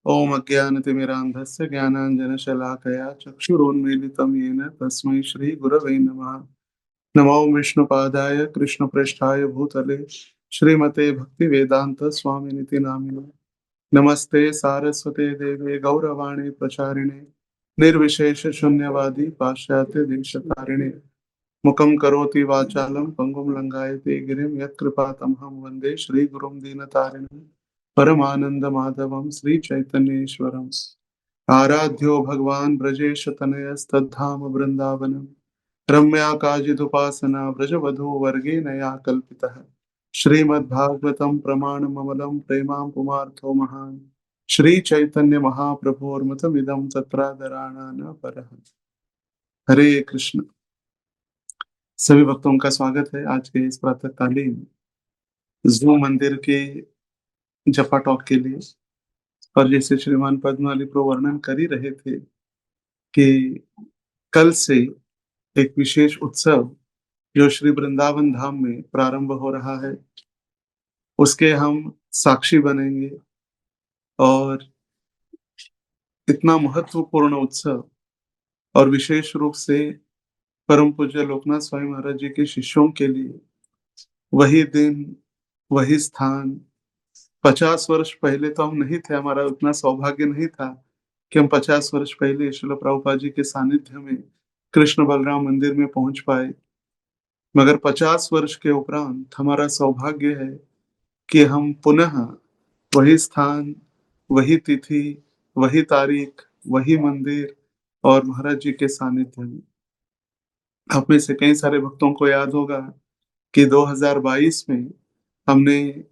ॐ अज्ञानतिमिरान्धस्य ज्ञानाञ्जनशलाकया चक्षुरुन्मीलितं येन तस्मै श्रीगुरवे नमः। नमो विष्णुपादाय कृष्णप्रेष्ठाय भूतले श्रीमते भक्तिवेदान्तस्वामिनिति नामिने। नमस्ते सारस्वते देवे गौरवाणी प्रचारिणे निर्विशेषशून्यवादी पाश्चात्यदेशतारिणे। मुखं करोति वाचालं पङ्गुं लङ्घयते गिरिं यत्कृपातमहं वन्दे श्रीगुरुं दीनतारिणं परमानन्दमाधवं श्रीचैतन्येश्वरम्। आराध्यो भगवान् ब्रजेशतनयस्तद्धाम वृन्दावनं रम्या काजिदुपासना व्रजवधूवर्गेण या कल्पितः। श्रीमद्भागवतं प्रमाणममलं प्रेमां पुमार्थो महान् श्रीचैतन्यमहाप्रभोर्मतमिदं तत्रादराणा न परः। हरे कृष्ण। सभी भक्तों का स्वागत है आज के इस प्रातःकालीन जूम मंदिर के जपा टॉक के लिए। और जैसे श्रीमान पद्माली प्रो वर्णन कर ही रहे थे कि कल से एक विशेष उत्सव जो श्री वृंदावन धाम में प्रारंभ हो रहा है उसके हम साक्षी बनेंगे। और इतना महत्वपूर्ण उत्सव और विशेष रूप से परम पूज्य लोकनाथ स्वामी महाराज जी के शिष्यों के लिए वही दिन, वही स्थान। 50 वर्ष पहले तो हम नहीं थे, हमारा उतना सौभाग्य नहीं था कि हम 50 वर्ष पहले श्रील प्रभुपाद जी के सानिध्य में कृष्ण बलराम मंदिर में पहुंच पाए। मगर 50 वर्ष के उपरांत हमारा सौभाग्य है कि हम पुनः वही स्थान, वही तिथि, वही तारीख, वही मंदिर और महाराज जी के सानिध्य में। आप में से कई सारे भक्तों को याद होगा कि 2022 में हमने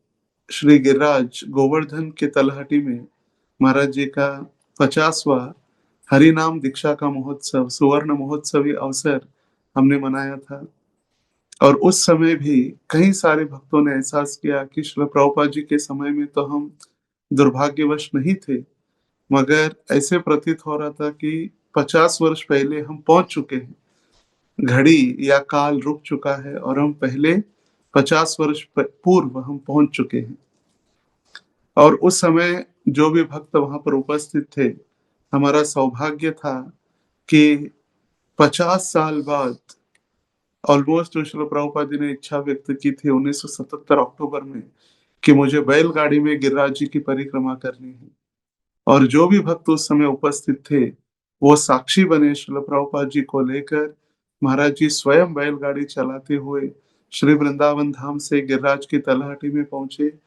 श्री गिरिराज गोवर्धन के तलहटी में महाराज जी का 50वां हरि नाम दीक्षा का महोत्सव, सुवर्ण महोत्सवी अवसर हमने मनाया था। और उस समय भी कई सारे भक्तों ने एहसास किया कि श्रील प्रभुपाद जी के समय में तो हम दुर्भाग्यवश नहीं थे, मगर ऐसे प्रतीत हो रहा था कि 50 वर्ष पहले हम पहुंच चुके हैं। घड़ी या काल रुक चुका है और हम पहले 50 वर्ष पूर्व हम पहुंच चुके हैं। और उस समय जो भी भक्त वहां पर उपस्थित थे, हमारा सौभाग्य था कि 50 साल बाद ऑलमोस्ट श्रील प्रभुपाद जी ने इच्छा व्यक्त की थी 1977 अक्टूबर में कि मुझे बैलगाड़ी में गिरिराज जी की परिक्रमा करनी है। और जो भी भक्त उस समय उपस्थित थे वो साक्षी बने श्रील प्रभुपाद जी को लेकर। महाराज जी स्वयं बैलगाड़ी चलाते हुए श्री वृंदावन धाम से गिरिराज की तलहटी में पहुंचे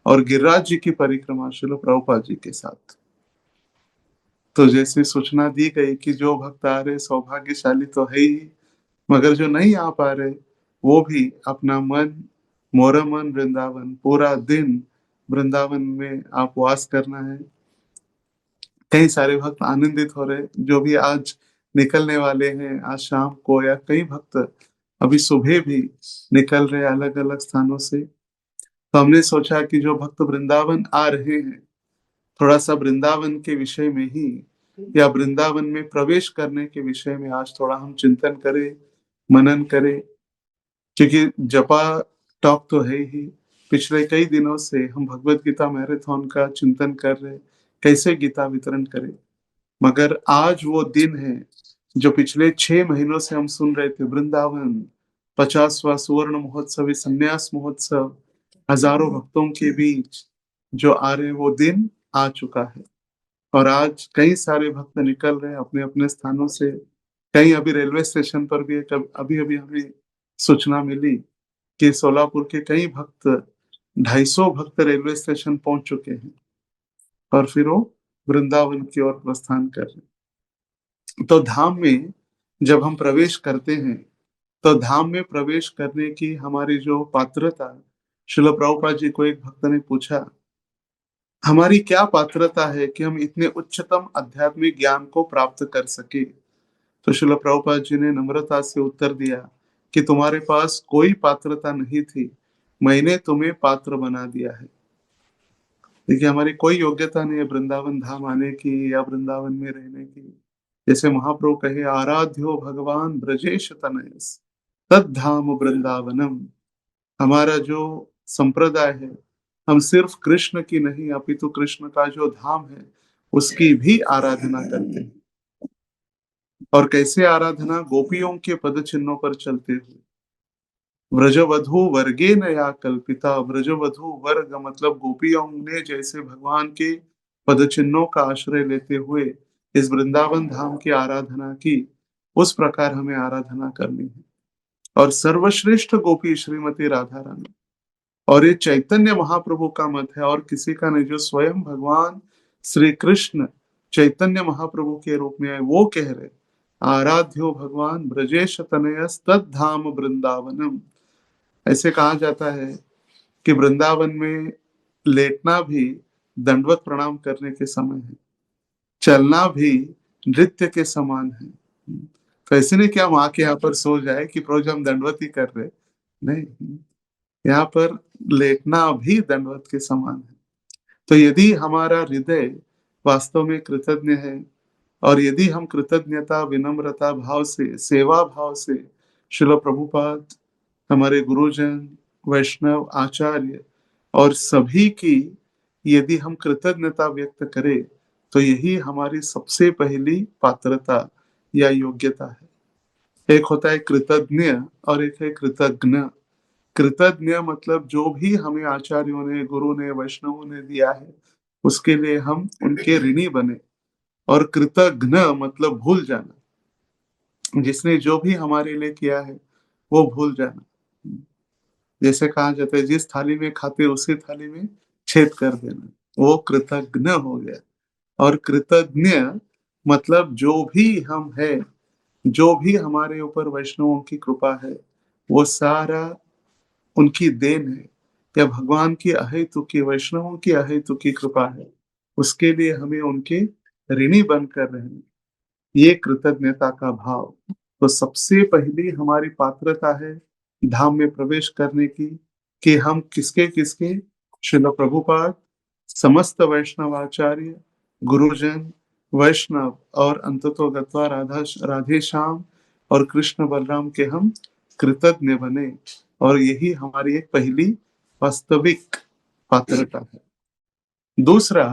और गिरिराज जी की परिक्रमा श्रील प्रभुपाद जी के साथ। तो जैसे सूचना दी गई कि जो भक्त आ रहे सौभाग्यशाली तो है ही, मगर जो नहीं आ पा रहे वो भी अपना मन, मोरा मन वृंदावन, पूरा दिन वृंदावन में आप वास करना है। कई सारे भक्त आनंदित हो रहे जो भी आज निकलने वाले हैं आज शाम को, या कई भक्त अभी सुबह भी निकल रहे अलग अलग स्थानों से। तो हमने सोचा कि जो भक्त वृंदावन आ रहे हैं थोड़ा सा वृंदावन के विषय में ही या वृंदावन में प्रवेश करने के विषय में आज थोड़ा हम चिंतन करें, मनन करें। क्योंकि जपा टॉक तो है ही, पिछले कई दिनों से हम भगवत गीता मैराथन का चिंतन कर रहे कैसे गीता वितरण करें। मगर आज वो दिन है जो पिछले 6 महीनों से हम सुन रहे थे, वृंदावन 50वां सुवर्ण महोत्सवी संन्यास महोत्सव, हजारों भक्तों के बीच जो आ रहे वो दिन आ चुका है। और आज कई सारे भक्त निकल रहे हैं अपने अपने स्थानों से। कई अभी रेलवे स्टेशन पर भी अभी अभी हमें सूचना मिली कि सोलापुर के कई भक्त 250 भक्त रेलवे स्टेशन पहुंच चुके हैं और फिर वो वृंदावन की ओर प्रस्थान कर रहे हैं। तो धाम में जब हम प्रवेश करते हैं तो धाम में प्रवेश करने की हमारी जो पात्रता, श्रील प्रभुपाद जी को एक भक्त ने पूछा हमारी क्या पात्रता है कि हम इतने उच्चतम आध्यात्मिक ज्ञान को प्राप्त कर सके। तो श्रील प्रभुपाद जी ने नम्रता से उत्तर दिया कि तुम्हारे पास कोई पात्रता नहीं थी, मैंने तुम्हें पात्र बना दिया है। देखिए हमारी कोई योग्यता नहीं है वृंदावन धाम आने की या वृंदावन में रहने की। जैसे महाप्रभु कहे आराध्यो भगवान ब्रजेश तनयस तद धाम वृंदावनम। हमारा जो संप्रदाय है हम सिर्फ कृष्ण की नहीं अपितु कृष्ण का जो धाम है उसकी भी आराधना करते हैं। और कैसे आराधना? गोपियों के पद चिन्हों पर चलते हुए। व्रजवधू वर्गेन या कल्पिता, व्रजवधू वर्ग मतलब गोपियों ने जैसे भगवान के पद चिन्हों का आश्रय लेते हुए इस वृंदावन धाम की आराधना की, उस प्रकार हमें आराधना करनी है। और सर्वश्रेष्ठ गोपी श्रीमती राधा रानी, और ये चैतन्य महाप्रभु का मत है और किसी का नहीं। जो स्वयं भगवान श्री कृष्ण चैतन्य महाप्रभु के रूप में आए, वो कह रहे, आराध्यो भगवान ब्रजेश तनयस तद धाम वृंदावनम। ऐसे कहा जाता है कि वृंदावन में लेटना भी दंडवत प्रणाम करने के समय है, चलना भी नृत्य के समान है। तो ऐसे नहीं कि हम आके यहाँ पर सो जाए कि प्रभु जी हम दंडवत ही कर रहे, नहीं, यहाँ पर लेटना भी दंडवत के समान है। तो यदि हमारा हृदय वास्तव में कृतज्ञ है, और यदि हम कृतज्ञता विनम्रता भाव से, सेवा भाव से श्रील प्रभुपाद, हमारे गुरुजन, वैष्णव आचार्य और सभी की यदि हम कृतज्ञता व्यक्त करें, तो यही हमारी सबसे पहली पात्रता या योग्यता है। एक होता है कृतज्ञ और एक है कृतज्ञ। कृतज्ञ मतलब जो भी हमें आचार्यों ने, गुरु ने, वैष्णवों ने दिया है, उसके लिए हम उनके ऋणी बने। और कृतज्ञ मतलब भूल जाना, जिसने जो भी हमारे लिए किया है वो भूल जाना। जैसे कहा जाता है जिस थाली में खाते उसी थाली में छेद कर देना, वो कृतज्ञ हो गया। और कृतज्ञ मतलब जो भी हम है, जो भी हमारे ऊपर वैष्णवों की कृपा है, वो सारा उनकी देन है, या भगवान की अहेतुकी, वैष्णवों की अहेतुकी कृपा है। उसके लिए हमें उनके ऋणी बनकर रहना, ये कृतज्ञता का भाव। तो सबसे पहली हमारी पात्रता है धाम में प्रवेश करने की, कि हम किसके किसके, श्रील प्रभुपाद, समस्त वैष्णव आचार्य, गुरुजन, वैष्णव और अंततो गत्वा राधे श्याम और कृष्ण बलराम के हम कृतज्ञ बने। और यही हमारी एक पहली वास्तविक पात्रता है। दूसरा,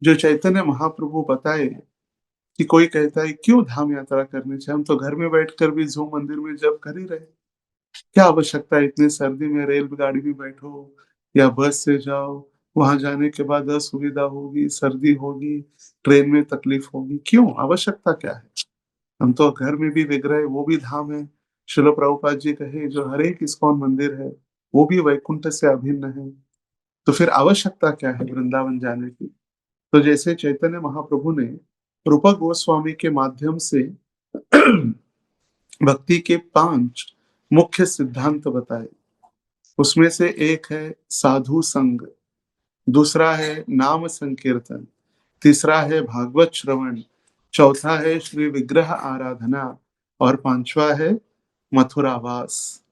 जो चैतन्य महाप्रभु बताए कि कोई कहता है क्यों धाम यात्रा करनी चाहिए, हम तो घर में बैठकर भी जूम मंदिर में जब कर ही रहे, क्या आवश्यकता है इतनी सर्दी में रेलगाड़ी में बैठो या बस से जाओ, वहां जाने के बाद असुविधा होगी, सर्दी होगी, ट्रेन में तकलीफ होगी, क्यों, आवश्यकता क्या है? हम तो घर में भी विग्रह, वो भी धाम है। श्रील प्रभुपाद जी कहे जो हर एक इस्कॉन मंदिर है वो भी वैकुंठ से अभिन्न है, तो फिर आवश्यकता क्या है वृंदावन जाने की? तो जैसे चैतन्य महाप्रभु ने रूपक गोस्वामी के माध्यम से भक्ति के 5 मुख्य सिद्धांत बताए। उसमें से एक है साधु संग, दूसरा है नाम संकीर्तन, तीसरा है भागवत श्रवण, चौथा है श्री विग्रह आराधना, और पांचवा है मथुरावास।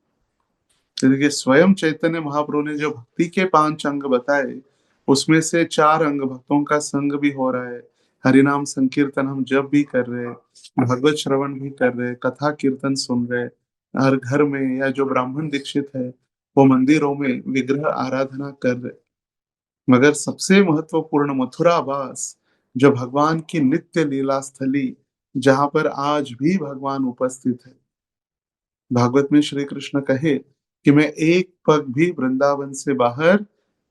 तो देखिए स्वयं चैतन्य महाप्रभु ने जो भक्ति के 5 अंग बताए, उसमें से 4 अंग भक्तों का संग भी हो रहा है, हरिनाम संकीर्तन हम जब भी कर रहे हैं, भगवत श्रवण भी कर रहे हैं, कथा कीर्तन सुन रहे हैं, हर घर में या जो ब्राह्मण दीक्षित है वो मंदिरों में विग्रह आराधना कर रहे। मगर सबसे महत्वपूर्ण मथुरावास, जो भगवान की नित्य लीला स्थली, जहां पर आज भी भगवान उपस्थित है। भागवत में श्री कृष्ण कहे कि मैं एक पग भी वृंदावन से बाहर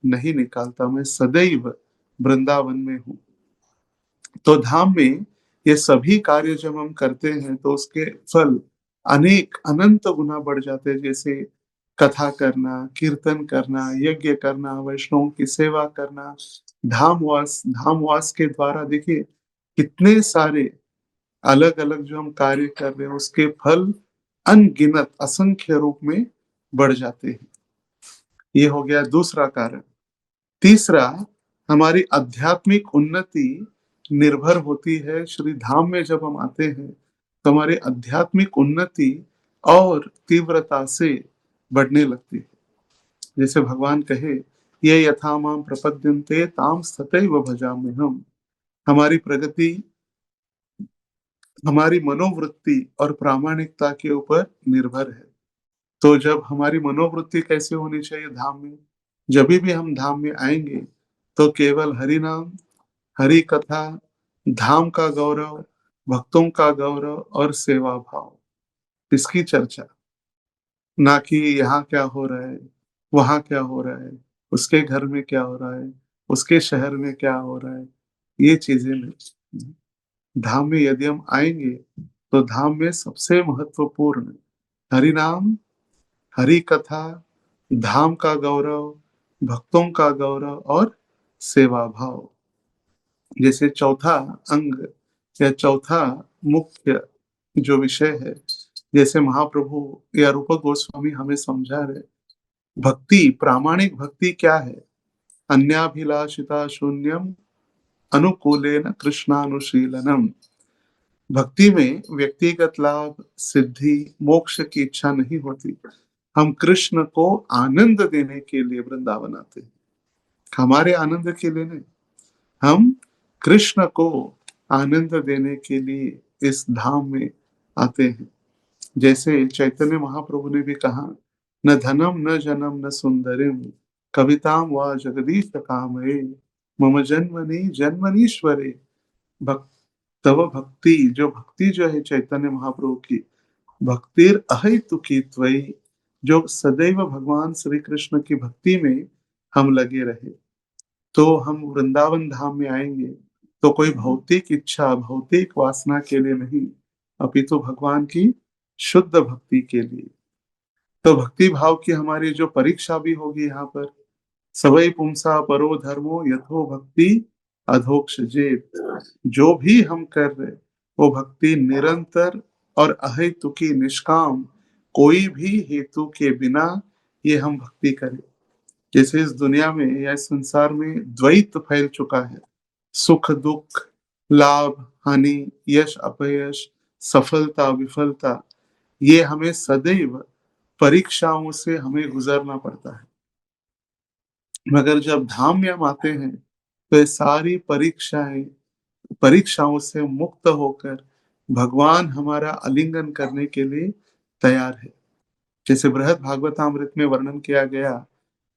नहीं निकालता, मैं सदैव वृंदावन में हूँ। तो धाम में ये सभी कार्य जब हम करते हैं तो उसके फल अनेक अनंत गुना बढ़ जाते हैं। जैसे कथा करना, कीर्तन करना, यज्ञ करना, वैष्णवों की सेवा करना, धामवास के द्वारा देखिए कितने सारे अलग अलग जो हम कार्य कर रहे हैं उसके फल अनगिनत असंख्य रूप में बढ़ जाते हैं। ये हो गया दूसरा कारण। तीसरा, हमारी आध्यात्मिक उन्नति निर्भर होती है श्री धाम में जब हम आते हैं, तो हमारी आध्यात्मिक उन्नति और तीव्रता से बढ़ने लगती है। जैसे भगवान कहे ये यथा माम प्रपद्यन्ते ताम तथैव भजाम्यहम्। हमारी प्रगति हमारी मनोवृत्ति और प्रामाणिकता के ऊपर निर्भर है। तो जब हमारी मनोवृत्ति कैसे होनी चाहिए धाम में, जब भी हम धाम में आएंगे तो केवल हरि नाम, हरि कथा धाम का गौरव, भक्तों का गौरव और सेवा भाव, इसकी चर्चा। ना कि यहाँ क्या हो रहा है, वहाँ क्या हो रहा है, उसके घर में क्या हो रहा है, उसके शहर में क्या हो रहा है, ये चीजें नहीं। धाम में यदि हम आएंगे तो धाम में सबसे महत्वपूर्ण हरि नाम, हरि कथा, धाम का गौरव, भक्तों का गौरव और सेवा भाव, जैसे चौथा अंग या चौथा मुख्य जो विषय है, जैसे महाप्रभु या रूप गोस्वामी हमें समझा रहे, भक्ति, प्रामाणिक भक्ति क्या है? अन्याभिलाषिता शून्यम अनुकूलेन कृष्णानुशीलनम। भक्ति में व्यक्तिगत लाभ, सिद्धि, मोक्ष की इच्छा नहीं होती। हम कृष्ण को आनंद देने के लिए वृंदावन आते हैं, हमारे आनंद के लिए नहीं। हम कृष्ण को आनंद देने के लिए इस धाम में आते हैं। जैसे चैतन्य महाप्रभु ने भी कहा, न धनम न जनम न सुंदरिम कविताम व जगदीश कामये मम जन्मनि जन्मनीश्वरे। भक्त तव भक्ति, जो भक्ति जो है चैतन्य महाप्रभु की, भक्तिर अहेतुकी त्वयि, जो सदैव भगवान श्री कृष्ण की भक्ति में हम लगे रहे, तो हम वृंदावन धाम में आएंगे तो कोई भौतिक इच्छा, भौतिक वासना के लिए नहीं, अपितु भगवान की शुद्ध भक्ति के लिए। तो भक्ति भाव की हमारी जो परीक्षा भी होगी यहाँ पर, सवै पुंसा परो धर्मो यथो भक्ति अधोक्ष जेत, जो भी हम कर रहे वो भक्ति निरंतर और अहेतुकी, निष्काम, कोई भी हेतु के बिना ये हम भक्ति करें। जैसे इस दुनिया में या इस संसार में द्वैत फैल चुका है, सुख दुख, लाभ हानि, यश अपयश, सफलता विफलता, ये हमें सदैव परीक्षाओं से हमें गुजरना पड़ता है। मगर जब धाम में हम आते हैं तो ये सारी परीक्षाओं से मुक्त होकर भगवान हमारा आलिंगन करने के लिए तैयार है। जैसे बृहद भागवतामृत में वर्णन किया गया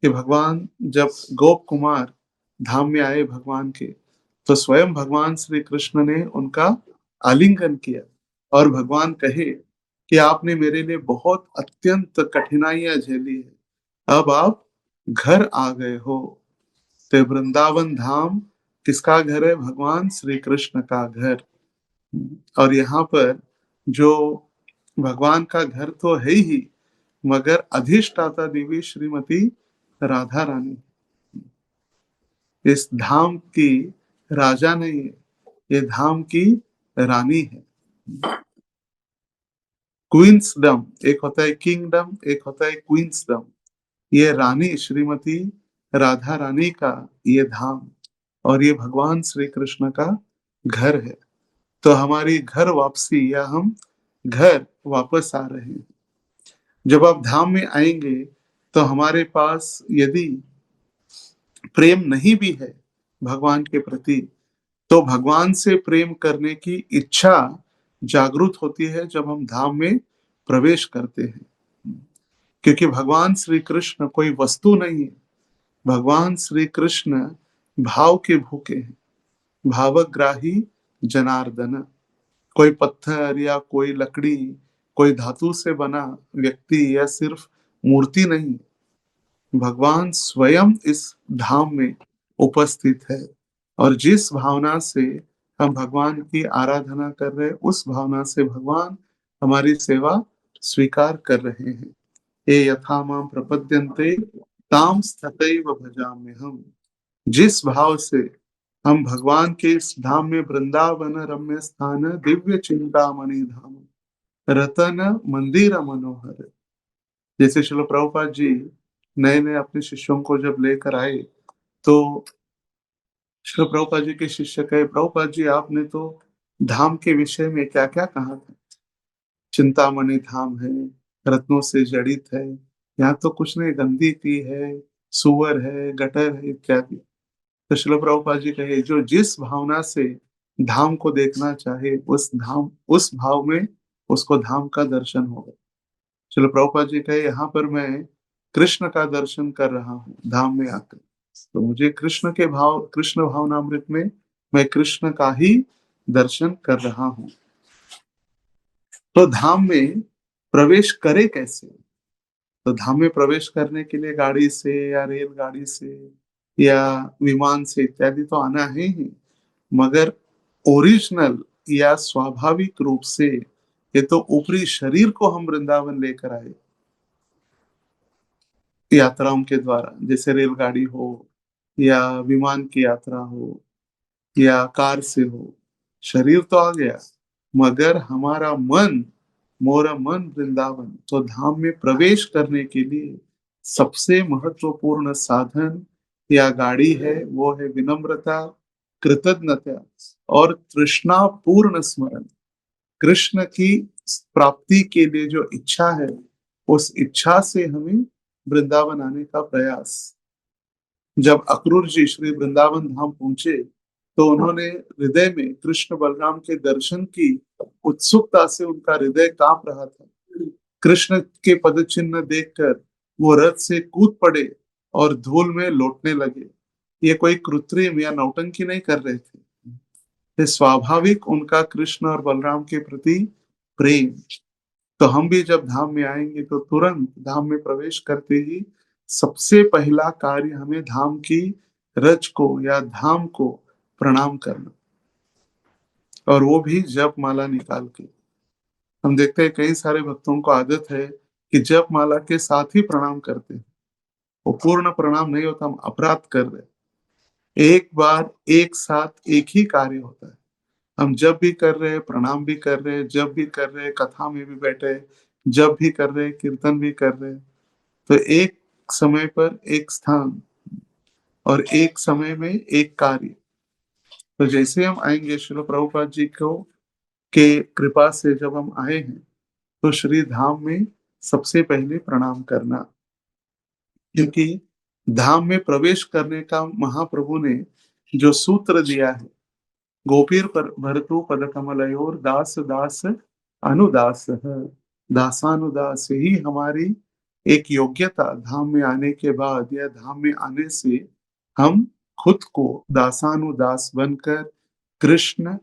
कि भगवान जब गोप कुमार धाम में आए भगवान के, तो स्वयं भगवान श्री कृष्ण ने उनका आलिंगन किया और भगवान कहे कि आपने मेरे लिए बहुत अत्यंत कठिनाइयां झेली है, अब आप घर आ गए हो। तो वृंदावन धाम किसका घर है? भगवान श्री कृष्ण का घर। और यहाँ पर जो भगवान का घर तो है ही, मगर अधिष्ठाता देवी श्रीमती राधा रानी इस धाम की राजा नहीं है, ये धाम की रानी है। क्वींसडम, एक होता है किंगडम, एक होता है क्वींसडम। ये रानी श्रीमती राधा रानी का ये धाम, और ये भगवान श्री कृष्ण का घर है। तो हमारी घर वापसी, या हम घर वापस आ रहे हैं। जब आप धाम में आएंगे तो हमारे पास यदि प्रेम नहीं भी है भगवान के प्रति, तो भगवान से प्रेम करने की इच्छा जागृत होती है जब हम धाम में प्रवेश करते हैं। क्योंकि भगवान श्री कृष्ण कोई वस्तु नहीं है, भगवान श्री कृष्ण भाव के भूखे हैं, भावग्राही जनार्दन। कोई पत्थर या कोई लकड़ी, कोई धातु से बना व्यक्ति या सिर्फ मूर्ति नहीं, भगवान स्वयं इस धाम में उपस्थित है। और जिस भावना से हम भगवान की आराधना कर रहे हैं, उस भावना से भगवान हमारी सेवा स्वीकार कर रहे हैं। ये यथा माम प्रपद्यन्ते ताम तथैव भजाम्यहम्। जिस भाव से हम भगवान के इस धाम में, वृंदावन रम्य स्थान दिव्य चिंतामणि धाम रतन मंदिर मनोहर, जैसे श्रील प्रभुपाद जी नए नए अपने शिष्यों को जब लेकर आए, तो श्रील प्रभुपाद जी के शिष्य कहे, प्रभुपाद जी आपने तो धाम के विषय में क्या क्या कहा था, चिंतामणि धाम है, रत्नों से जड़ित है, यहाँ तो कुछ नहीं, गंदी ती है, सुअर है, गटर है इत्यादि। तो श्रील प्रभुपाद जी कहे, जो जिस भावना से धाम को देखना चाहे, उस भाव में उसको धाम का दर्शन होगा। श्रील प्रभुपाद जी कहे, यहाँ पर मैं कृष्ण का दर्शन कर रहा हूँ धाम में आकर, तो मुझे कृष्ण भावनामृत में मैं कृष्ण का ही दर्शन कर रहा हूं। तो धाम में प्रवेश करे कैसे? तो धाम में प्रवेश करने के लिए गाड़ी से या रेलगाड़ी से या विमान से इत्यादि तो आना है ही, मगर ओरिजिनल या स्वाभाविक रूप से ये तो ऊपरी शरीर को हम वृंदावन लेकर आए यात्राओं के द्वारा, जैसे रेलगाड़ी हो या विमान की यात्रा हो या कार से हो। शरीर तो आ गया, मगर हमारा मन, मोरा मन वृंदावन। तो धाम में प्रवेश करने के लिए सबसे महत्वपूर्ण साधन या गाड़ी है, वो है विनम्रता, कृतज्ञता और तृष्णा पूर्ण स्मरण। कृष्ण की प्राप्ति के लिए जो इच्छा है, उस इच्छा से हमें वृंदावन आने का प्रयास। जब अक्रूर जी श्री वृंदावन धाम पहुंचे, तो उन्होंने हृदय में कृष्ण बलराम के दर्शन की उत्सुकता से उनका हृदय कांप रहा था। कृष्ण के पद चिन्ह देखकर वो रथ से कूद पड़े और धूल में लौटने लगे। ये कोई कृत्रिम या नौटंकी नहीं कर रहे थे, ये स्वाभाविक उनका कृष्ण और बलराम के प्रति प्रेम। तो हम भी जब धाम में आएंगे तो तुरंत धाम में प्रवेश करते ही सबसे पहला कार्य हमें धाम की रज को या धाम को प्रणाम करना, और वो भी जप माला निकाल के। हम देखते हैं कई सारे भक्तों को आदत है कि जप माला के साथ ही प्रणाम करते हैं। वो पूर्ण प्रणाम नहीं होता, हम अपराध कर रहे हैं। एक बार एक साथ एक ही कार्य होता है। हम जब भी कर रहे हैं, प्रणाम भी कर रहे हैं, जब भी कर रहे हैं, कथा में भी बैठे, जब भी कर रहे हैं, कीर्तन भी कर रहे हैं। तो एक समय पर एक स्थान और एक समय में एक कार्य। तो जैसे हम आएंगे श्रील प्रभुपाद जी को के कृपा से जब हम आए हैं, तो श्री धाम में सबसे पहले प्रणाम करना, क्योंकि धाम में प्रवेश करने का महाप्रभु ने जो सूत्र दिया है, गोपीर पर भरतु पद कमलयोर दास दास अनुदास है। दासानुदास ही हमारी एक योग्यता, धाम में आने के बाद या धाम में आने से हम खुद को दासानुदास बनकर कृष्ण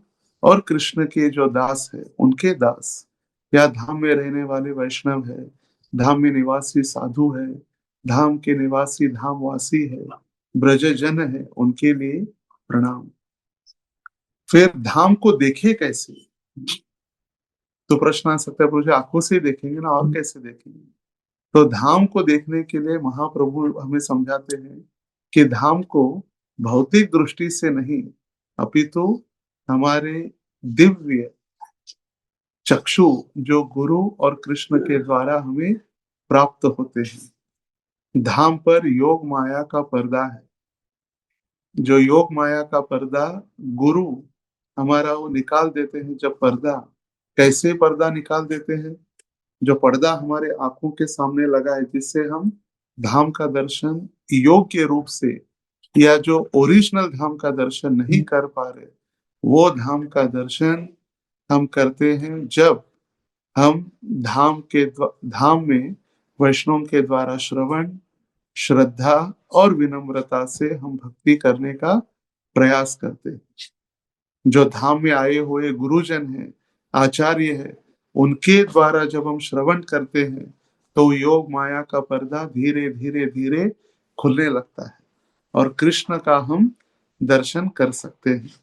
और कृष्ण के जो दास है उनके दास, या धाम में रहने वाले वैष्णव है, धाम में निवासी साधु है, धाम के निवासी धामवासी है, ब्रजजन है, उनके लिए प्रणाम। फिर धाम को देखे कैसे? तो प्रश्न आ सकता है, प्रभु जी आंखों से ही देखेंगे ना, और कैसे देखेंगे? तो धाम को देखने के लिए महाप्रभु हमें समझाते हैं कि धाम को भौतिक दृष्टि से नहीं, अपितु हमारे दिव्य चक्षु जो गुरु और कृष्ण के द्वारा हमें प्राप्त होते हैं। धाम पर योग माया का पर्दा है। जो योग माया का पर्दा गुरु हमारा वो निकाल देते हैं। जब पर्दा, कैसे पर्दा निकाल देते हैं? जो पर्दा हमारे आंखों के सामने लगा है, जिससे हम धाम का दर्शन योग्य रूप से या जो ओरिजिनल धाम का दर्शन नहीं कर पा रहे, वो धाम का दर्शन हम करते हैं जब हम धाम में वैष्णव के द्वारा श्रवण, श्रद्धा और विनम्रता से हम भक्ति करने का प्रयास करते हैं। जो धाम में आए हुए गुरुजन हैं, आचार्य है, उनके द्वारा जब हम श्रवण करते हैं, तो योग माया का पर्दा धीरे धीरे धीरे खुलने लगता है और कृष्ण का हम दर्शन कर सकते हैं।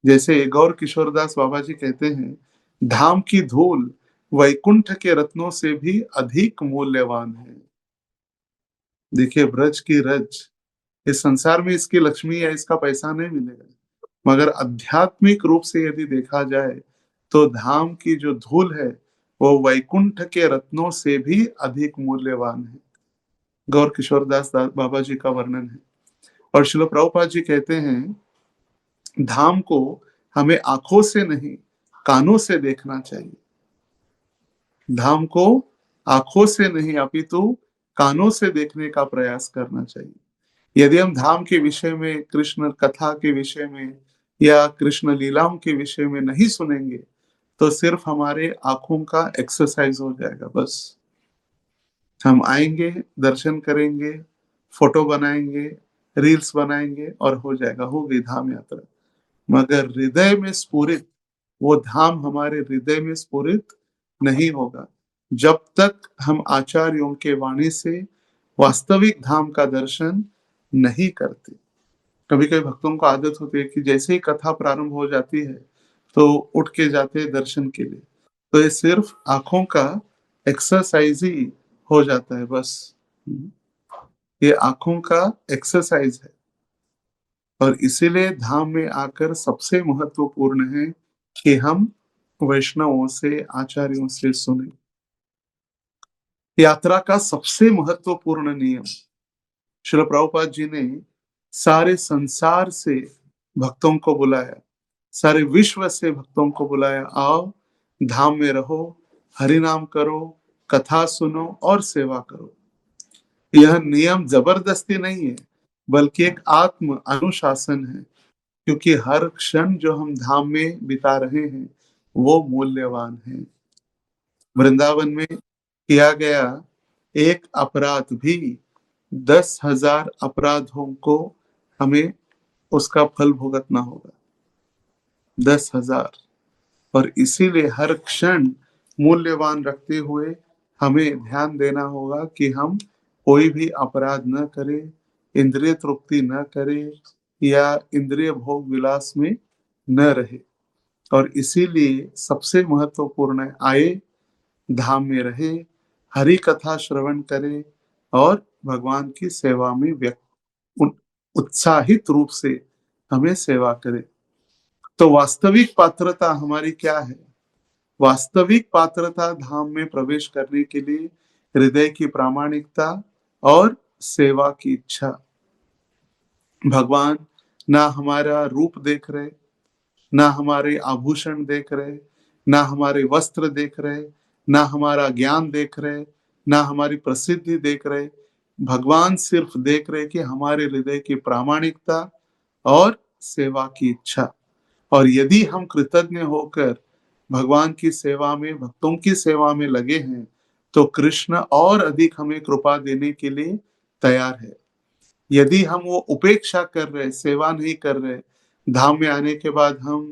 जैसे गौर किशोरदास बाबा जी कहते हैं, धाम की धूल वैकुंठ के रत्नों से भी अधिक मूल्यवान है। देखिए, ब्रज की रज, इस संसार में इसकी लक्ष्मी या इसका पैसा नहीं मिलेगा, मगर आध्यात्मिक रूप से यदि देखा जाए तो धाम की जो धूल है वो वैकुंठ के रत्नों से भी अधिक मूल्यवान है। गौर किशोरदास बाबा जी का वर्णन है। और श्रील प्रभुपाद जी कहते हैं, धाम को हमें आंखों से नहीं, कानों से देखना चाहिए। धाम को आंखों से नहीं, अपितु कानों से देखने का प्रयास करना चाहिए। यदि हम धाम के विषय में, कृष्ण कथा के विषय में या कृष्ण लीलाओं के विषय में नहीं सुनेंगे, तो सिर्फ हमारे आंखों का एक्सरसाइज हो जाएगा। बस हम आएंगे, दर्शन करेंगे, फोटो बनाएंगे, रील्स बनाएंगे और हो जाएगा, हो गई धाम यात्रा। मगर हृदय में स्फुरित वो धाम हमारे हृदय में स्फुरित नहीं होगा जब तक हम आचार्यों के वाणी से वास्तविक धाम का दर्शन नहीं करते। कभी कभी भक्तों को आदत होती है कि जैसे ही कथा प्रारंभ हो जाती है तो उठ के जाते हैं दर्शन के लिए। तो ये सिर्फ आंखों का एक्सरसाइज ही हो जाता है बस। ये आंखों का एक्सरसाइज है। और इसीलिए धाम में आकर सबसे महत्वपूर्ण है कि हम वैष्णवों से आचार्यों से सुने। यात्रा का सबसे महत्वपूर्ण नियम श्रील प्रभुपाद जी ने सारे संसार से भक्तों को बुलाया, सारे विश्व से भक्तों को बुलाया, आओ धाम में रहो, हरि नाम करो, कथा सुनो और सेवा करो। यह नियम जबरदस्ती नहीं है बल्कि एक आत्म अनुशासन है, क्योंकि हर क्षण जो हम धाम में बिता रहे हैं वो मूल्यवान है। वृंदावन में किया गया एक अपराध भी 10,000 अपराधों को हमें उसका फल भुगतना होगा। 10,000। और इसीलिए हर क्षण मूल्यवान रखते हुए हमें ध्यान देना होगा कि हम कोई भी अपराध न करें, इंद्रिय तृप्ति न करें या इंद्रिय भोग विलास में न रहे। और इसीलिए सबसे महत्वपूर्ण है, आए धाम में रहे, हरि कथा श्रवण करे और भगवान की सेवा में उत्साहित रूप से हमें सेवा करे। तो वास्तविक पात्रता हमारी क्या है? वास्तविक पात्रता धाम में प्रवेश करने के लिए हृदय की प्रामाणिकता और सेवा की इच्छा। भगवान ना हमारा रूप देख रहे, ना हमारे आभूषण देख रहे, ना हमारे वस्त्र देख रहे, ना हमारा ज्ञान देख रहे, ना हमारी प्रसिद्धि देख रहे। भगवान सिर्फ देख रहे कि हमारे हृदय की प्रामाणिकता और सेवा की इच्छा। और यदि हम कृतज्ञ होकर भगवान की सेवा में, भक्तों की सेवा में लगे हैं तो कृष्ण और अधिक हमें कृपा देने के लिए तैयार है। यदि हम वो उपेक्षा कर रहे, सेवा नहीं कर रहे, धाम में आने के बाद हम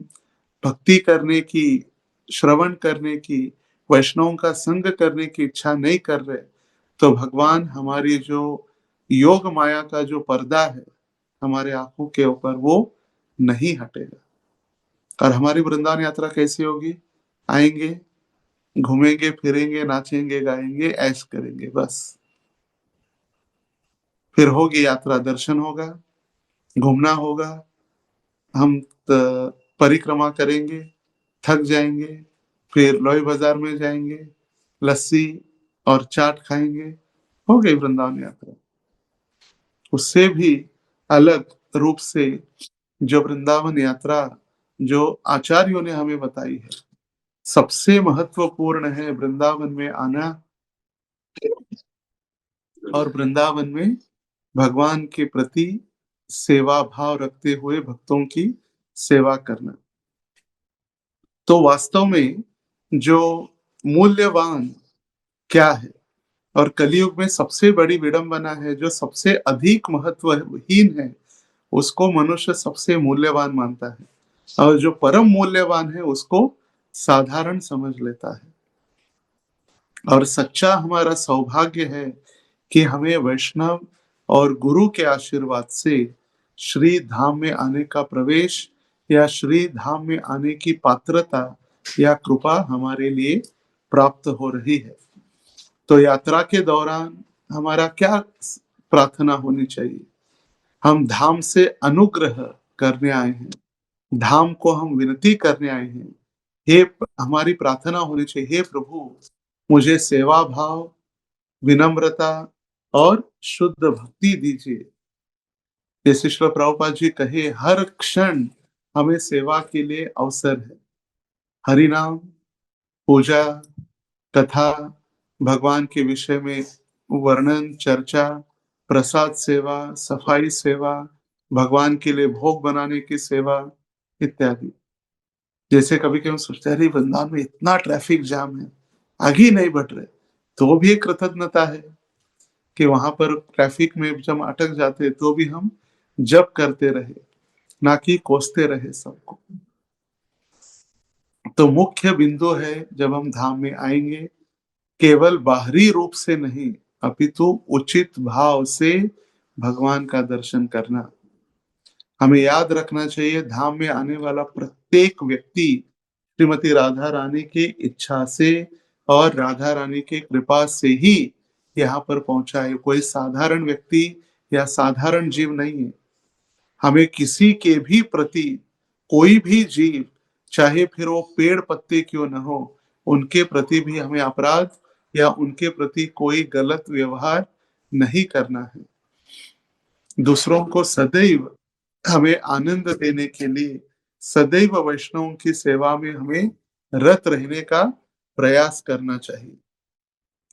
भक्ति करने की, श्रवण करने की, वैष्णवों का संग करने की इच्छा नहीं कर रहे, तो भगवान हमारी जो योग माया का जो पर्दा है हमारे आंखों के ऊपर वो नहीं हटेगा। और हमारी वृंदावन यात्रा कैसी होगी? आएंगे, घूमेंगे, फिरेंगे, नाचेंगे, गाएंगे, ऐश करेंगे, बस। फिर होगी यात्रा, दर्शन होगा, घूमना होगा, हम परिक्रमा करेंगे, थक जाएंगे, फिर लोई बाजार में जाएंगे, लस्सी और चाट खाएंगे, हो गई वृंदावन यात्रा। उससे भी अलग रूप से जो वृंदावन यात्रा जो आचार्यों ने हमें बताई है, सबसे महत्वपूर्ण है वृंदावन में आना और वृंदावन में भगवान के प्रति सेवा भाव रखते हुए भक्तों की सेवा करना। तो वास्तव में जो मूल्यवान क्या है और कलयुग में सबसे बड़ी विडंबना है, जो सबसे अधिक महत्वहीन है उसको मनुष्य सबसे मूल्यवान मानता है और जो परम मूल्यवान है उसको साधारण समझ लेता है। और सच्चा हमारा सौभाग्य है कि हमें वैष्णव और गुरु के आशीर्वाद से श्री धाम में आने का प्रवेश या श्री धाम में आने की पात्रता या कृपा हमारे लिए प्राप्त हो रही है। तो यात्रा के दौरान हमारा क्या प्रार्थना होनी चाहिए? हम धाम से अनुग्रह करने आए हैं, धाम को हम विनती करने आए हैं। हे हमारी प्रार्थना होनी चाहिए, हे प्रभु मुझे सेवा भाव, विनम्रता और शुद्ध भक्ति दीजिए। जैसे श्रील प्रभुपाद जी कहे, हर क्षण हमें सेवा के लिए अवसर है। हरि नाम, पूजा, कथा, भगवान के विषय में वर्णन, चर्चा, प्रसाद सेवा, सफाई सेवा, भगवान के लिए भोग बनाने की सेवा इत्यादि। जैसे कभी कभी सोचते हैं, अरे वृंदावन में इतना ट्रैफिक जाम है, आगे ही नहीं बढ़ रहे, तो भी एक कृतज्ञता है कि वहां पर ट्रैफिक में जब अटक जाते तो भी हम जप करते रहे, ना कि कोसते रहे सबको। तो मुख्य बिंदु है जब हम धाम में आएंगे, केवल बाहरी रूप से नहीं, अपितु उचित भाव से भगवान का दर्शन करना। हमें याद रखना चाहिए, धाम में आने वाला प्रत्येक व्यक्ति श्रीमती राधा रानी की इच्छा से और राधा रानी की कृपा से ही यहाँ पर पहुंचा है। कोई साधारण व्यक्ति या साधारण जीव नहीं है। हमें किसी के भी प्रति, कोई भी जीव, चाहे फिर वो पेड़ पत्ते क्यों न हो, उनके प्रति भी हमें अपराध या उनके प्रति कोई गलत व्यवहार नहीं करना है। दूसरों को सदैव हमें आनंद देने के लिए सदैव वैष्णवों की सेवा में हमें रत रहने का प्रयास करना चाहिए।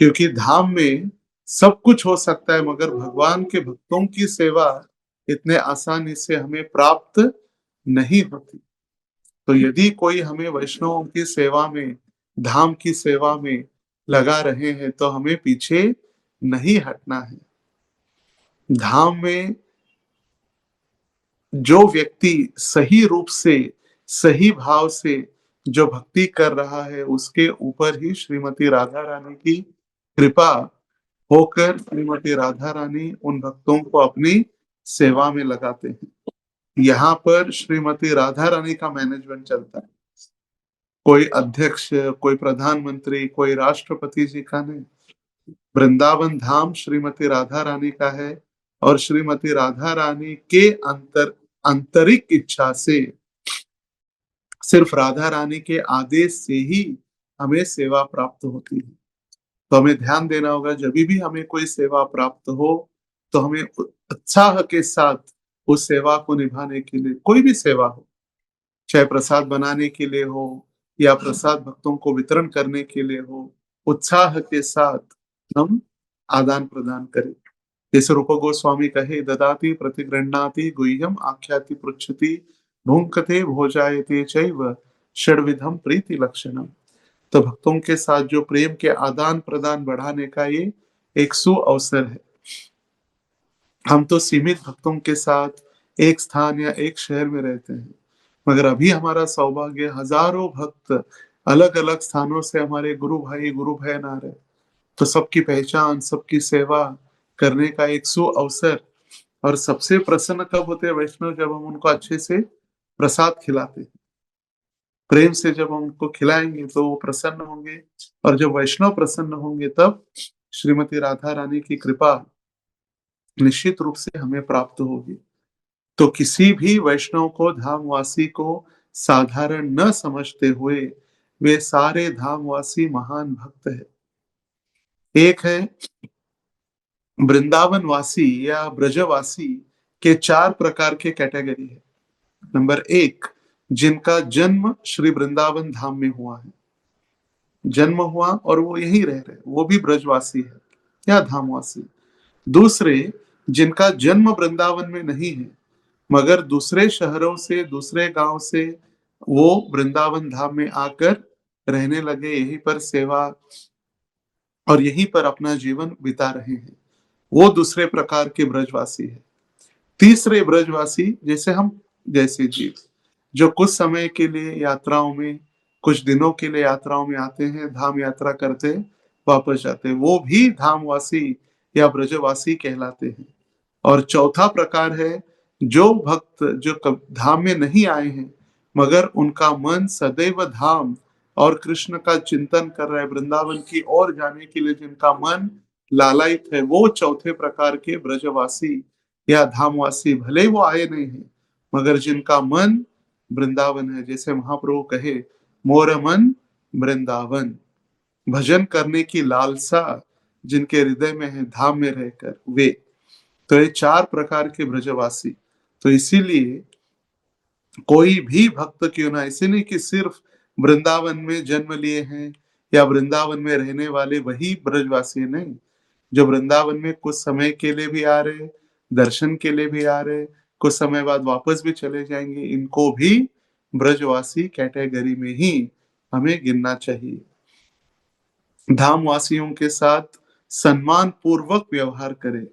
क्योंकि धाम में सब कुछ हो सकता है, मगर भगवान के भक्तों की सेवा इतने आसानी से हमें प्राप्त नहीं होती। तो यदि कोई हमें वैष्णवों की सेवा में, धाम की सेवा में लगा रहे हैं, तो हमें पीछे नहीं हटना है। धाम में जो व्यक्ति सही रूप से, सही भाव से जो भक्ति कर रहा है, उसके ऊपर ही श्रीमती राधा रानी की कृपा होकर श्रीमती राधा रानी उन भक्तों को अपनी सेवा में लगाते हैं। यहाँ पर श्रीमती राधा रानी का मैनेजमेंट चलता है। कोई अध्यक्ष, कोई प्रधानमंत्री, कोई राष्ट्रपति जी का नहीं। वृंदावन धाम श्रीमती राधा रानी का है और श्रीमती राधा रानी के आंतरिक इच्छा से, सिर्फ राधा रानी के आदेश से ही हमें सेवा प्राप्त होती है। तो हमें ध्यान देना होगा, जब भी हमें कोई सेवा प्राप्त हो तो हमें उत्साह के साथ उस सेवा को निभाने के लिए, कोई भी सेवा हो, चाहे प्रसाद बनाने के लिए हो या प्रसाद भक्तों को वितरण करने के लिए हो, उत्साह के साथ हम आदान प्रदान करें। जैसे रूप गोस्वामी कहे, ददाति प्रतिगृह्णाति गुह्यम आख्याति पृच्छति भुंक्ते भोजायते चैव षड्विधम प्रीति लक्षणम। तो भक्तों के साथ जो प्रेम के आदान प्रदान बढ़ाने का ये एक सु अवसर है। हम तो सीमित भक्तों के साथ एक स्थान या एक शहर में रहते हैं, मगर अभी हमारा सौभाग्य, हजारों भक्त अलग अलग स्थानों से हमारे गुरु भाई गुरु बहन आ रहे, तो सबकी पहचान, सबकी सेवा करने का एक सु अवसर। और सबसे प्रसन्न कब होते हैं वैष्णव? जब हम उनको अच्छे से प्रसाद खिलाते हैं, प्रेम से जब हम उनको खिलाएंगे तो वो प्रसन्न होंगे, और जब वैष्णव प्रसन्न होंगे तब श्रीमती राधा रानी की कृपा निश्चित रूप से हमें प्राप्त होगी। तो किसी भी वैष्णव को, धामवासी को साधारण न समझते हुए, वे सारे धामवासी महान भक्त है। एक है वृंदावन वासी या ब्रजवासी के चार प्रकार के कैटेगरी है। नंबर एक, जिनका जन्म श्री वृंदावन धाम में हुआ है, जन्म हुआ और वो यहीं रह रहे, वो भी ब्रजवासी है या धामवासी। दूसरे, जिनका जन्म वृंदावन में नहीं है, मगर दूसरे शहरों से, दूसरे गांव से वो वृंदावन धाम में आकर रहने लगे, यहीं पर सेवा और यहीं पर अपना जीवन बिता रहे हैं, वो दूसरे प्रकार के ब्रजवासी है। तीसरे ब्रजवासी, जैसे हम जैसे जीव, जो कुछ समय के लिए यात्राओं में, कुछ दिनों के लिए यात्राओं में आते हैं, धाम यात्रा करते वापस जाते हैं, वो भी धामवासी या ब्रजवासी कहलाते हैं। और चौथा प्रकार है, जो भक्त जो धाम में नहीं आए हैं, मगर उनका मन सदैव धाम और कृष्ण का चिंतन कर रहा है, वृंदावन की ओर जाने के लिए जिनका मन लालायित है, वो चौथे प्रकार के ब्रजवासी या धामवासी, भले वो आए नहीं है, मगर जिनका मन वृंदावन है। जैसे महाप्रभु कहे, मोर मन वृंदावन, भजन करने की लालसा जिनके हृदय में है धाम में रहकर, वे। तो ये चार प्रकार के ब्रजवासी। तो इसीलिए कोई भी भक्त क्यों ना, ऐसे नहीं कि सिर्फ वृंदावन में जन्म लिए हैं या वृंदावन में रहने वाले वही ब्रजवासी, नहीं, जो वृंदावन में कुछ समय के लिए भी आ रहे, दर्शन के लिए भी आ रहे, कुछ समय बाद वापस भी चले जाएंगे, इनको भी ब्रजवासी कैटेगरी में ही हमें गिनना चाहिए। धामवासियों के साथ सम्मान पूर्वक व्यवहार करें।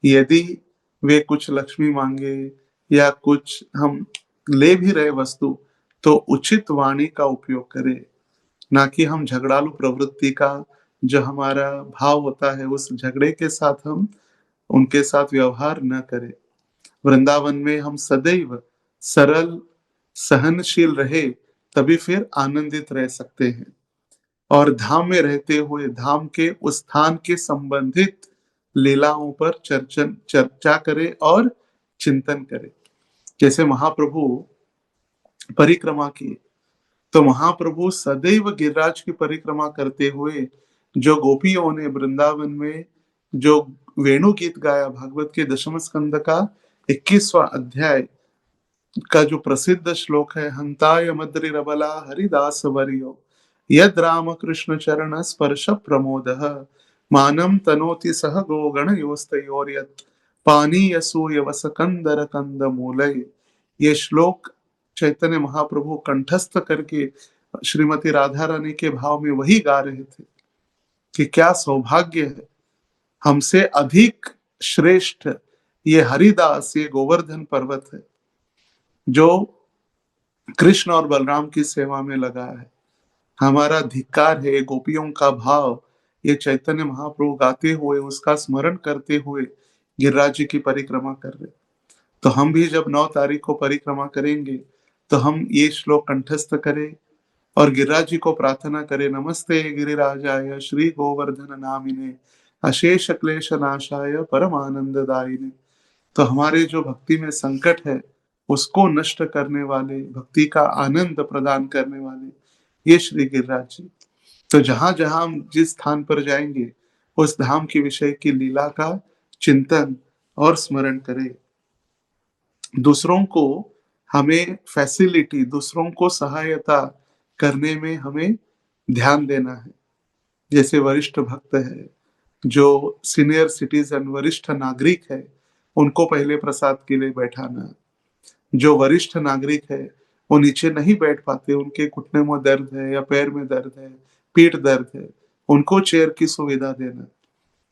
यदि वे कुछ लक्ष्मी मांगे या कुछ हम ले भी रहे वस्तु, तो उचित वाणी का उपयोग करें, ना कि हम झगड़ालू प्रवृत्ति का जो हमारा भाव होता है, उस झगड़े के साथ हम उनके साथ व्यवहार न करें। वृंदावन में हम सदैव सरल, सहनशील रहे, तभी फिर आनंदित रह सकते हैं। और धाम में रहते हुए धाम के उस स्थान के संबंधित लीलाओं पर चर्चा करे और चिंतन करे। जैसे महाप्रभु परिक्रमा की, तो महाप्रभु सदैव गिरिराज की परिक्रमा करते हुए जो गोपियों ने वृंदावन में जो वेणु गीत गाया, भागवत के दशम स्कंद का 21वां अध्याय का जो प्रसिद्ध श्लोक है, हंताय मद्रि रबला हरिदास वर्यो यद राम कृष्ण चरण स्पर्श प्रमोदः मानम तनोति सह गोगण योस्तयोर्यत् पानीय सूय वस कंदर कंद मूलय। ये श्लोक चैतन्य महाप्रभु कंठस्थ करके श्रीमती राधा रानी के भाव में वही गा रहे थे कि क्या सौभाग्य है, हमसे अधिक श्रेष्ठ ये हरिदास, ये गोवर्धन पर्वत है जो कृष्ण और बलराम की सेवा में लगा है। हमारा धिक्कार है, गोपियों का भाव ये चैतन्य महाप्रभु गाते हुए, उसका स्मरण करते हुए गिरिराज जी की परिक्रमा कर रहे। तो हम भी जब 9 तारीख को परिक्रमा करेंगे तो हम ये श्लोक कंठस्थ करें और गिरिराज जी को प्रार्थना करें, नमस्ते गिरिराजाय श्री गोवर्धन नामिने अशेष क्लेश नाशाय परमानंददायिने। तो हमारे जो भक्ति में संकट है उसको नष्ट करने वाले, भक्ति का आनंद प्रदान करने वाले ये श्री गिरिराज जी। तो जहां जहां हम जिस स्थान पर जाएंगे उस धाम के विषय की लीला का चिंतन और स्मरण करें। दूसरों को हमें फैसिलिटी, दूसरों को सहायता करने में हमें ध्यान देना है। जैसे वरिष्ठ भक्त है, जो सीनियर सिटीजन वरिष्ठ नागरिक है, उनको पहले प्रसाद के लिए बैठाना। जो वरिष्ठ नागरिक है वो नीचे नहीं बैठ पाते, उनके घुटने में दर्द है या पैर में दर्द है, पीठ दर्द है, उनको चेयर की सुविधा देना।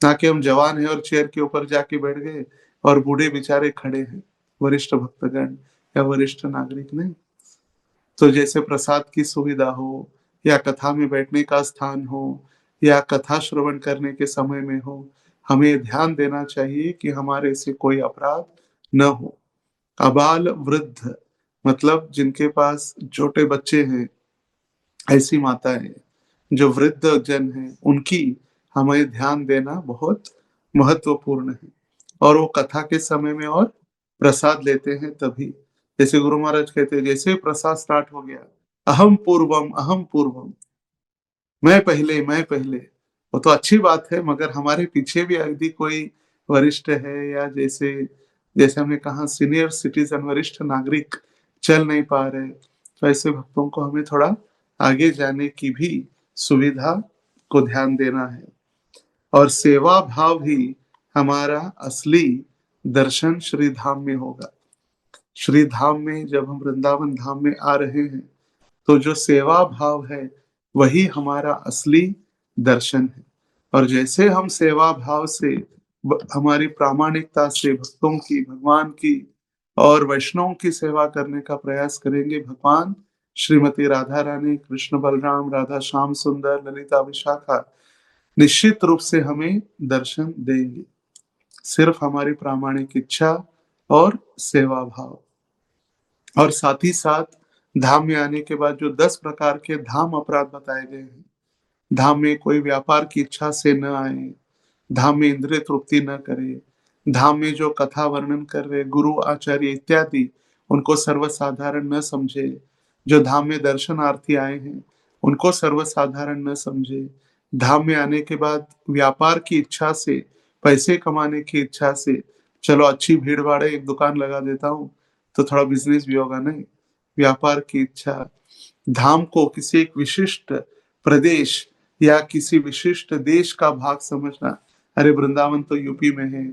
ना कि हम जवान है और चेयर के ऊपर जाके बैठ गए और बूढ़े बेचारे खड़े हैं, वरिष्ठ भक्तगण या वरिष्ठ नागरिक नहीं। तो जैसे प्रसाद की सुविधा हो या कथा में बैठने का स्थान हो या कथा श्रवण करने के समय में हो, हमें ध्यान देना चाहिए कि हमारे से कोई अपराध न हो। अबाल वृद्ध मतलब जिनके पास छोटे बच्चे हैं, ऐसी माताएं जो वृद्ध जन हैं, उनकी हमें ध्यान देना बहुत महत्वपूर्ण है। और वो कथा के समय में और प्रसाद लेते हैं तभी। जैसे गुरु महाराज कहते हैं, जैसे प्रसाद स्टार्ट हो गया, अहम पूर्वम, मैं पहले। वो तो अच्छी बात है, मगर हमारे पीछे भी यदि कोई वरिष्ठ है या जैसे जैसे हमने कहा सीनियर सिटीजन वरिष्ठ नागरिक चल नहीं पा रहे, तो ऐसे भक्तों को हमें थोड़ा आगे जाने की भी सुविधा को ध्यान देना है। और सेवा भाव ही हमारा असली दर्शन श्री धाम में होगा। श्री धाम में जब हम वृंदावन धाम में आ रहे हैं तो जो सेवा भाव है वही हमारा असली दर्शन है। और जैसे हम सेवा भाव से हमारी प्रामाणिकता से भक्तों की, भगवान की और वैष्णव की सेवा करने का प्रयास करेंगे, भगवान श्रीमती राधा रानी, कृष्ण बलराम, राधा श्याम सुंदर, ललिता विशाखा निश्चित रूप से हमें दर्शन देंगे। सिर्फ हमारी प्रामाणिक इच्छा और सेवा भाव। और साथ ही साथ धाम में आने के बाद जो 10 प्रकार के धाम अपराध बताए गए हैं, धाम में कोई व्यापार की इच्छा से न आए, धाम में इंद्रिय तृप्ति न करे, धाम में जो कथा वर्णन कर रहे गुरु आचार्य इत्यादि उनको सर्वसाधारण न समझे, जो धाम में दर्शनार्थी आए हैं उनको सर्वसाधारण न समझे, धाम में आने के बाद व्यापार की इच्छा से, पैसे कमाने की इच्छा से, चलो अच्छी भीड़ भाड़ है, एक दुकान लगा देता हूँ तो थोड़ा बिजनेस भी होगा, नहीं, व्यापार की इच्छा, धाम को किसी एक विशिष्ट प्रदेश या किसी विशिष्ट देश का भाग समझना, अरे वृंदावन तो यूपी में है,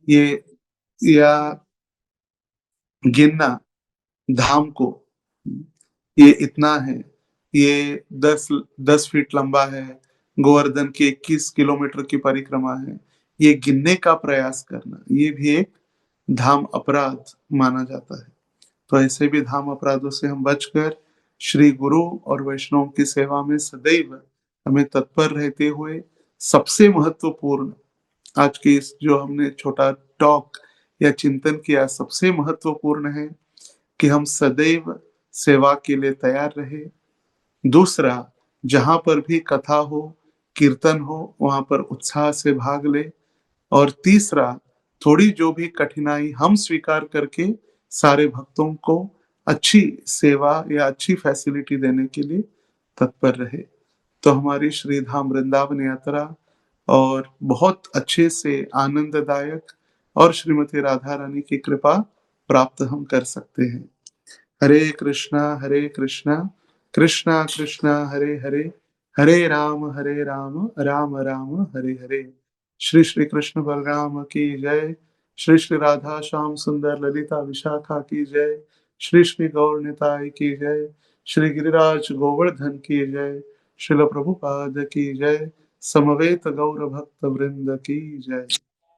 ये या गिनना धाम को, ये इतना है, ये 10 फीट लंबा है, गोवर्धन की 21 किलोमीटर की परिक्रमा है, ये गिनने का प्रयास करना, ये भी एक धाम अपराध माना जाता है। तो ऐसे भी धाम अपराधों से हम बचकर श्री गुरु और वैष्णव की सेवा में सदैव हमें तत्पर रहते हुए सबसे महत्वपूर्ण आज की इस जो हमने छोटा टॉक या चिंतन किया, सबसे महत्वपूर्ण है कि हम सदैव सेवा के लिए तैयार रहे। दूसरा, जहाँ पर भी कथा हो, कीर्तन हो, वहाँ पर उत्साह से भाग ले। और तीसरा, थोड़ी जो भी कठिनाई हम स्वीकार करके सारे भक्तों को अच्छी सेवा या अच्छी फैसिलिटी देने के लिए तत्पर रहे। तो हमारी श्री धाम वृंदावन यात्रा और बहुत अच्छे से आनंददायक और श्रीमती राधा रानी की कृपा प्राप्त हम कर सकते हैं। हरे कृष्णा कृष्णा कृष्णा हरे हरे, हरे राम राम राम हरे हरे। श्री श्री कृष्ण बलराम की जय। श्री श्री राधा श्याम सुंदर ललिता विशाखा की जय। श्री श्री गौर निताई की जय। श्री गिरिराज गोवर्धन की जय। श्रील प्रभुपाद की जय। समवेत गौर भक्त वृंद की जय।